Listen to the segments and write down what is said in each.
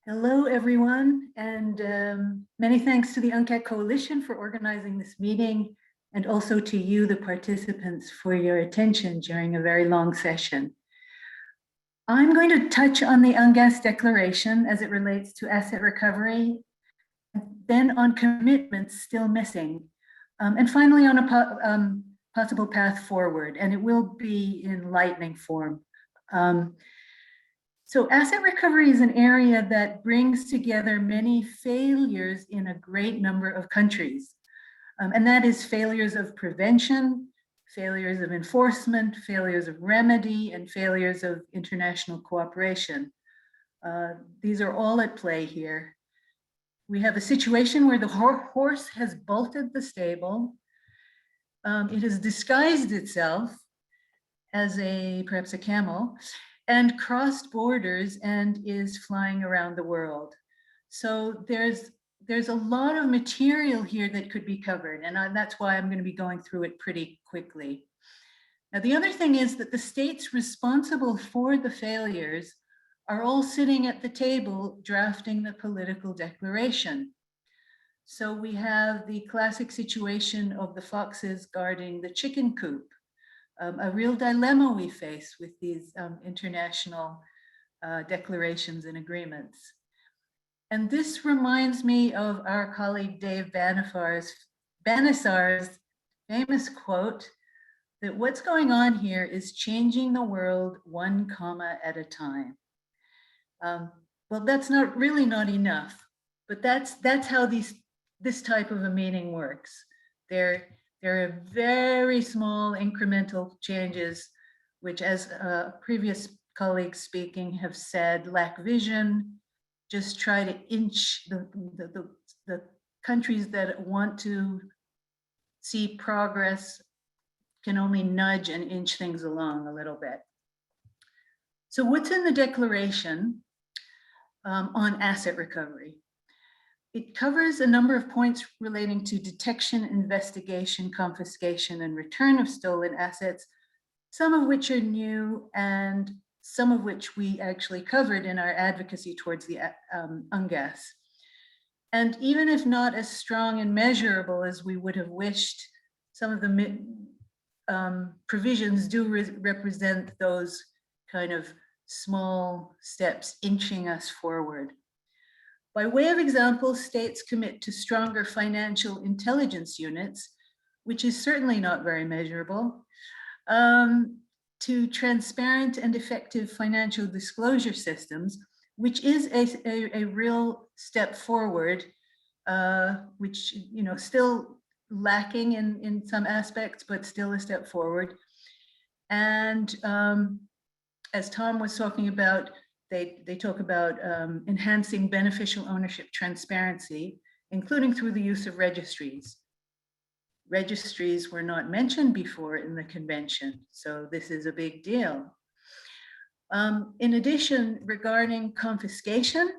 Hello, everyone, and many thanks to the UNCAT Coalition for organizing this meeting, and also to you, the participants, for your attention during a very long session. I'm going to touch on the UNGAS declaration as it relates to asset recovery, and then on commitments still missing, and finally on a possible path forward, and it will be in lightning form. So asset recovery is an area that brings together many failures in a great number of countries. And that is failures of prevention, failures of enforcement, failures of remedy, and failures of international cooperation. These are all at play here. We have a situation where the horse has bolted the stable. It has disguised itself as perhaps a camel, and crossed borders and is flying around the world. So there's a lot of material here that could be covered, and that's why I'm going to be going through it pretty quickly. Now, the other thing is that the states responsible for the failures are all sitting at the table drafting the political declaration. So we have the classic situation of the foxes guarding the chicken coop. A real dilemma we face with these international declarations and agreements. And this reminds me of our colleague Dave Banasar's famous quote that what's going on here is changing the world 1 comma at a time. Well, that's not enough, but that's how this type of a meeting works. There are very small incremental changes, which, as previous colleagues speaking have said, lack vision. Just try to inch the countries that want to see progress can only nudge and inch things along a little bit. So what's in the declaration on asset recovery? It covers a number of points relating to detection, investigation, confiscation, and return of stolen assets, some of which are new and some of which we actually covered in our advocacy towards the UNGAS. And even if not as strong and measurable as we would have wished, some of the provisions do represent those kind of small steps inching us forward. By way of example, states commit to stronger financial intelligence units, which is certainly not very measurable, to transparent and effective financial disclosure systems, which is a real step forward, which still lacking in some aspects, but still a step forward. And as Tom was talking about, they talk about enhancing beneficial ownership transparency, including through the use of registries. Registries were not mentioned before in the convention, so this is a big deal. In addition, regarding confiscation,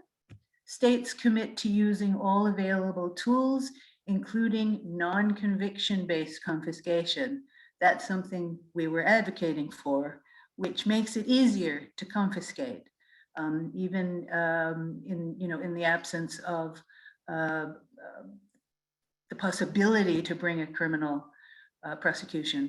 states commit to using all available tools, including non-conviction-based confiscation. That's something we were advocating for, which makes it easier to confiscate. Even in the absence of the possibility to bring a criminal prosecution.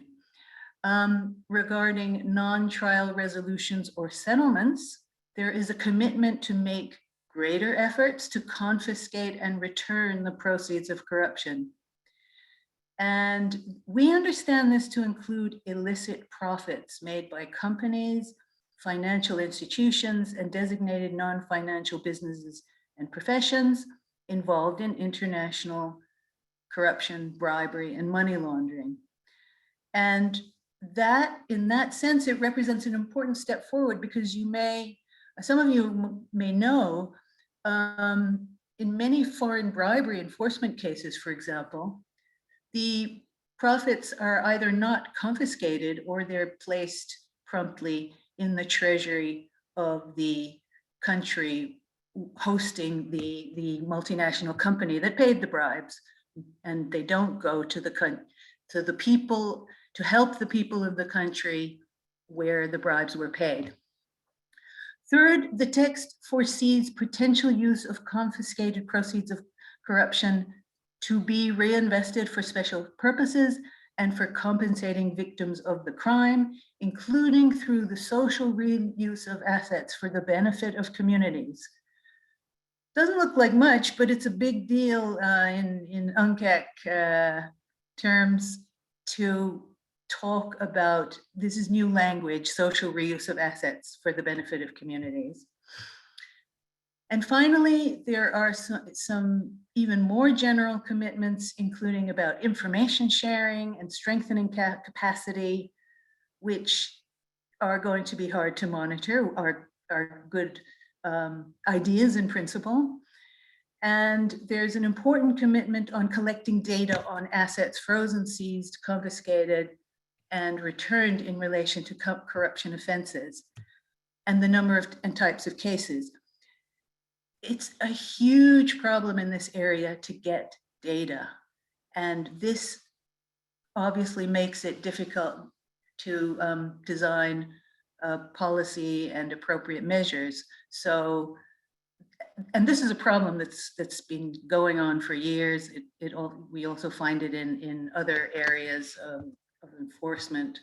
Regarding non-trial resolutions or settlements, there is a commitment to make greater efforts to confiscate and return the proceeds of corruption. And we understand this to include illicit profits made by companies, financial institutions, and designated non-financial businesses and professions involved in international corruption, bribery, and money laundering. And that, in that sense, it represents an important step forward because some of you may know, in many foreign bribery enforcement cases, for example, the profits are either not confiscated or they're placed promptly in the treasury of the country hosting the multinational company that paid the bribes, and they don't go to the people to help the people of the country where the bribes were paid. Third, the text foresees potential use of confiscated proceeds of corruption to be reinvested for special purposes and for compensating victims of the crime, including through the social reuse of assets for the benefit of communities. Doesn't look like much, but it's a big deal in UNCAC terms to talk about, this is new language, social reuse of assets for the benefit of communities. And finally, there are some even more general commitments, including about information sharing and strengthening capacity, which are going to be hard to monitor, are good ideas in principle. And there's an important commitment on collecting data on assets frozen, seized, confiscated, and returned in relation to corruption offenses and the number of and types of cases. It's a huge problem in this area to get data. And this obviously makes it difficult to design policy and appropriate measures. So, and this is a problem that's been going on for years. We also find it in other areas of enforcement.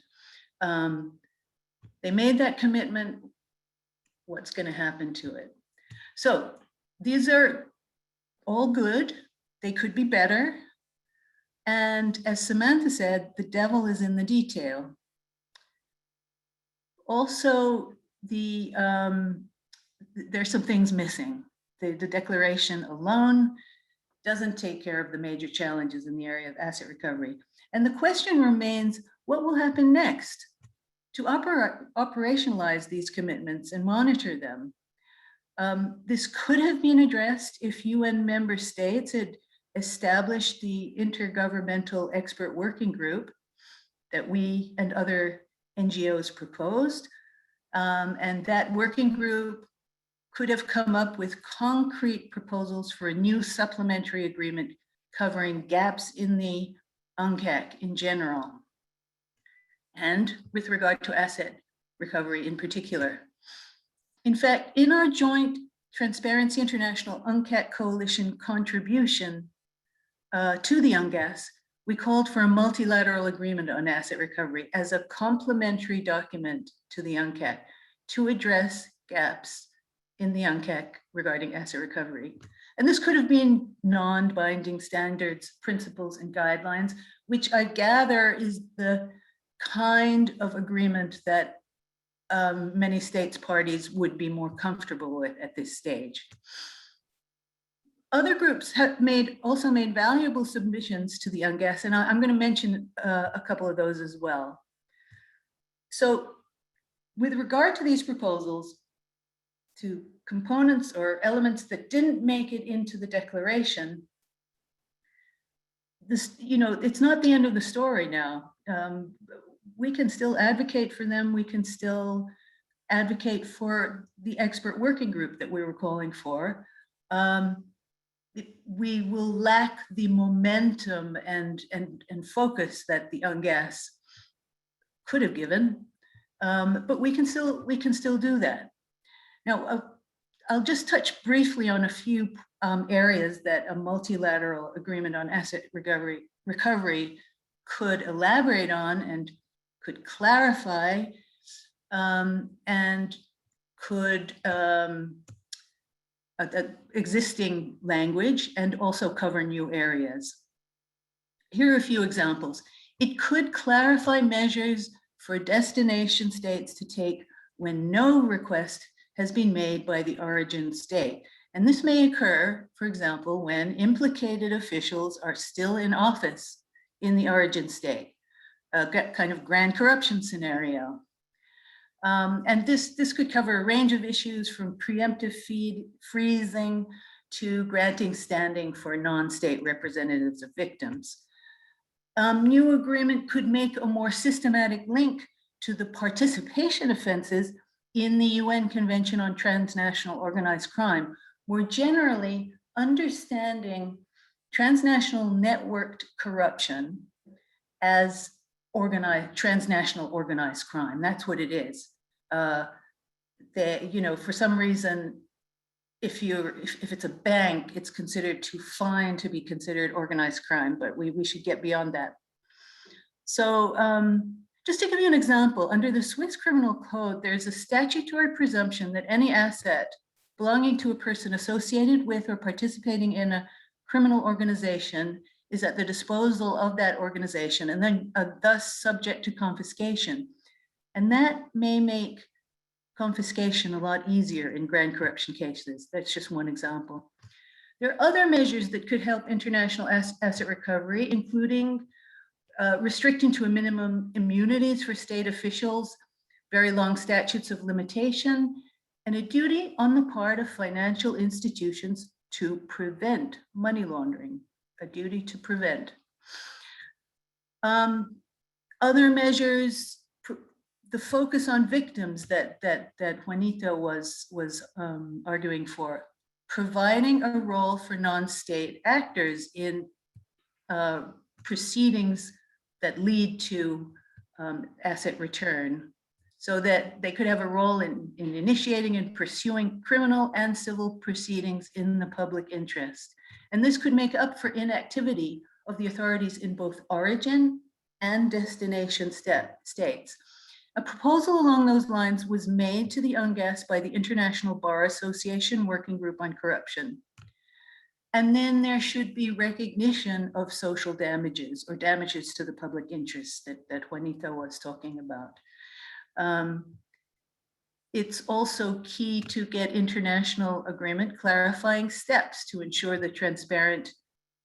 They made that commitment. What's going to happen to it? So these are all good. They could be better. And as Samantha said, the devil is in the detail. Also, there's some things missing. The declaration alone doesn't take care of the major challenges in the area of asset recovery. And the question remains, what will happen next to operationalize these commitments and monitor them? This could have been addressed if UN member states had established the intergovernmental expert working group that we and other NGOs proposed. And that working group could have come up with concrete proposals for a new supplementary agreement covering gaps in the UNCAC in general, and with regard to asset recovery in particular. In fact, in our joint Transparency International UNCAC Coalition contribution to the UNGAS, we called for a multilateral agreement on asset recovery as a complementary document to the UNCAC to address gaps in the UNCAC regarding asset recovery. And this could have been non-binding standards, principles, and guidelines, which I gather is the kind of agreement that many states parties would be more comfortable with at this stage. Other groups have also made valuable submissions to the UNGAS, and I'm going to mention a couple of those as well. So with regard to these proposals, to components or elements that didn't make it into the declaration, this, it's not the end of the story now. We can still advocate for them. We can still advocate for the expert working group that we were calling for. We will lack the momentum and focus that the UNGAS could have given, but we can still do that. Now, I'll just touch briefly on a few areas that a multilateral agreement on asset recovery could elaborate on and could clarify and could existing language and also cover new areas. Here are a few examples. It could clarify measures for destination states to take when no request has been made by the origin state. And this may occur, for example, when implicated officials are still in office in the origin state, a kind of grand corruption scenario. And this could cover a range of issues from preemptive freezing to granting standing for non-state representatives of victims. New agreement could make a more systematic link to the participation offenses in the UN Convention on Transnational Organized Crime, more generally understanding transnational networked corruption as transnational organized crime. That's what it is. they, you know, for some reason, if it's a bank, it's considered too fine to be considered organized crime, but we should get beyond that. So just to give you an example, under the Swiss Criminal Code, there's a statutory presumption that any asset belonging to a person associated with or participating in a criminal organization is at the disposal of that organization and then thus subject to confiscation. And that may make confiscation a lot easier in grand corruption cases. That's just one example. There are other measures that could help international asset recovery, including restricting to a minimum immunities for state officials, very long statutes of limitation, and a duty on the part of financial institutions to prevent money laundering, a duty to prevent. Other measures, the focus on victims that Juanita was arguing for, providing a role for non-state actors in proceedings that lead to asset return, so that they could have a role in initiating and pursuing criminal and civil proceedings in the public interest. And this could make up for inactivity of the authorities in both origin and destination states. A proposal along those lines was made to the UNGAS by the International Bar Association Working Group on Corruption. And then there should be recognition of social damages or damages to the public interest that Juanita was talking about. It's also key to get international agreement clarifying steps to ensure the transparent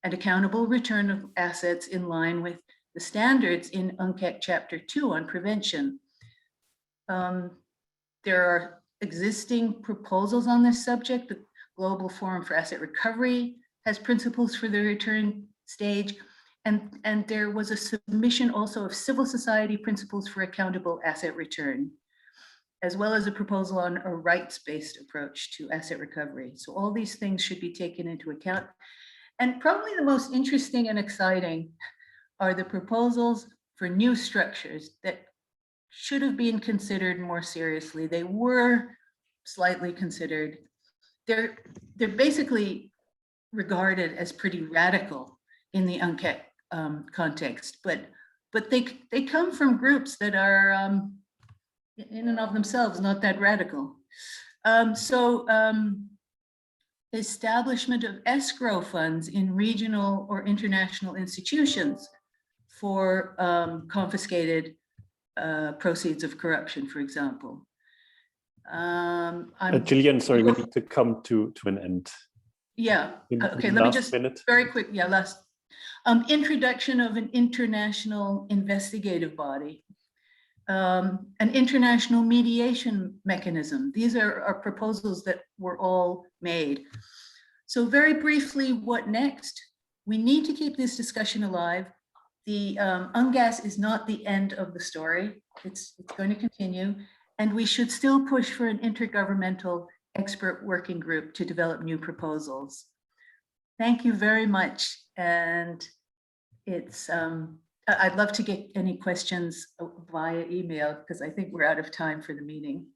and accountable return of assets in line with the standards in UNCAC Chapter 2 on prevention. There are existing proposals on this subject. The Global Forum for Asset Recovery has principles for the return stage. And there was a submission also of civil society principles for accountable asset return, as well as a proposal on a rights-based approach to asset recovery. So all these things should be taken into account. And probably the most interesting and exciting are the proposals for new structures that should have been considered more seriously. They were slightly considered. They're basically regarded as pretty radical in the UNCAC context, but they come from groups that are in and of themselves not that radical. Establishment of escrow funds in regional or international institutions for confiscated proceeds of corruption, for example. Gillian, sorry, we need to come to an end. Yeah, okay, let me just very quick, yeah, last. Introduction of an international investigative body, an international mediation mechanism. These are proposals that were all made. So very briefly, what next? We need to keep this discussion alive. The UNGAS is not the end of the story. It's going to continue, and we should still push for an intergovernmental expert working group to develop new proposals. Thank you very much. And it's, I'd love to get any questions via email because I think we're out of time for the meeting.